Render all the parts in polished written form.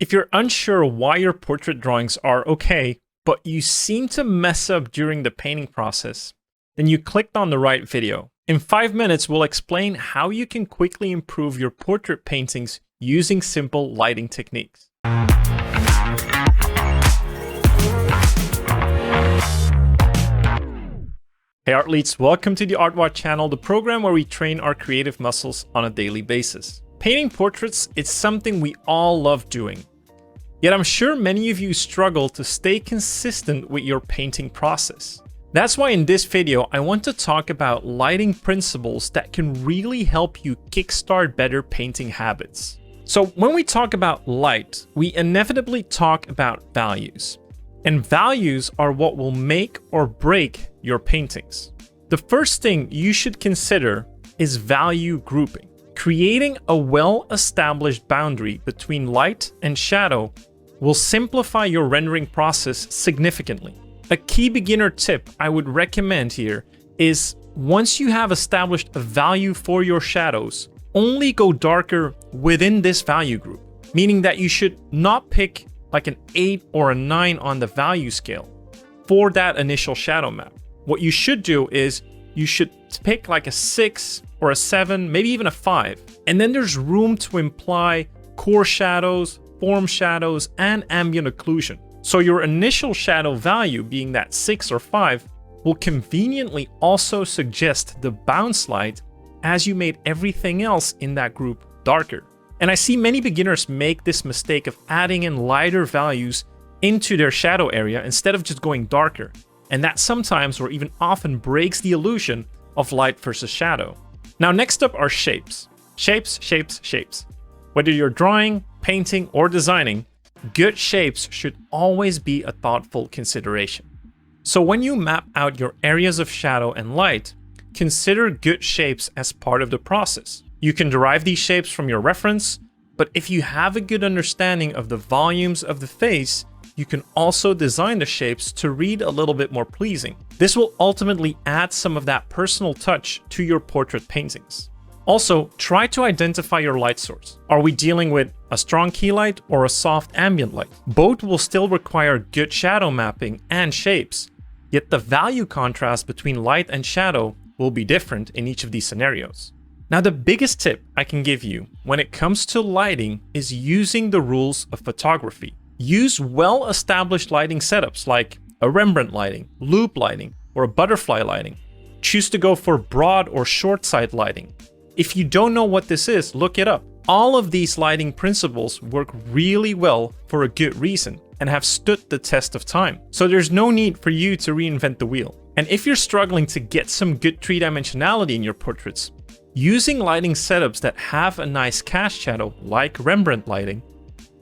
If you're unsure why your portrait drawings are okay, but you seem to mess up during the painting process, then you clicked on the right video. In 5 minutes, we'll explain how you can quickly improve your portrait paintings using simple lighting techniques. Hey Artleets, welcome to the ArtWod channel, the program where we train our creative muscles on a daily basis. Painting portraits is something we all love doing. Yet I'm sure many of you struggle to stay consistent with your painting process. That's why in this video, I want to talk about lighting principles that can really help you kickstart better painting habits. So when we talk about light, we inevitably talk about values. And values are what will make or break your paintings. The first thing you should consider is value grouping. Creating a well-established boundary between light and shadow will simplify your rendering process significantly. A key beginner tip I would recommend here is once you have established a value for your shadows, only go darker within this value group, meaning that you should not pick like an 8 or a 9 on the value scale for that initial shadow map. What you should do is you should pick like a 6 or a 7, maybe even a 5. And then there's room to imply core shadows, form shadows, and ambient occlusion. So your initial shadow value, being that 6 or 5, will conveniently also suggest the bounce light as you made everything else in that group darker. And I see many beginners make this mistake of adding in lighter values into their shadow area instead of just going darker. And that sometimes or even often breaks the illusion of light versus shadow. Now next up are shapes. Shapes, shapes, shapes. Whether you're drawing, painting, or designing, good shapes should always be a thoughtful consideration. So when you map out your areas of shadow and light, consider good shapes as part of the process. You can derive these shapes from your reference, but if you have a good understanding of the volumes of the face, you can also design the shapes to read a little bit more pleasing. This will ultimately add some of that personal touch to your portrait paintings. Also, try to identify your light source. Are we dealing with a strong key light or a soft ambient light? Both will still require good shadow mapping and shapes, yet the value contrast between light and shadow will be different in each of these scenarios. Now, the biggest tip I can give you when it comes to lighting is using the rules of photography. Use well-established lighting setups like a Rembrandt lighting, loop lighting, or a butterfly lighting. Choose to go for broad or short sight lighting. If you don't know what this is, look it up. All of these lighting principles work really well for a good reason and have stood the test of time. So there's no need for you to reinvent the wheel. And if you're struggling to get some good three-dimensionality in your portraits, using lighting setups that have a nice cast shadow, like Rembrandt lighting,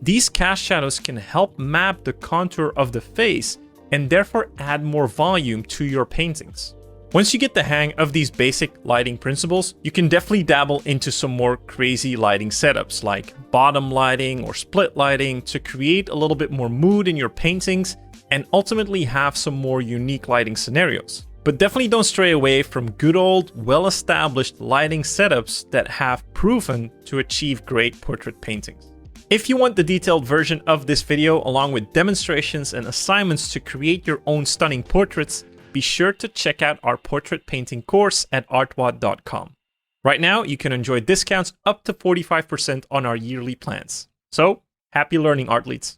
these cast shadows can help map the contour of the face and therefore add more volume to your paintings. Once you get the hang of these basic lighting principles, you can definitely dabble into some more crazy lighting setups like bottom lighting or split lighting to create a little bit more mood in your paintings and ultimately have some more unique lighting scenarios. But definitely don't stray away from good old, well-established lighting setups that have proven to achieve great portrait paintings. If you want the detailed version of this video, along with demonstrations and assignments to create your own stunning portraits, be sure to check out our portrait painting course at artwod.com. Right now, you can enjoy discounts up to 45% on our yearly plans. So, happy learning, Artleets!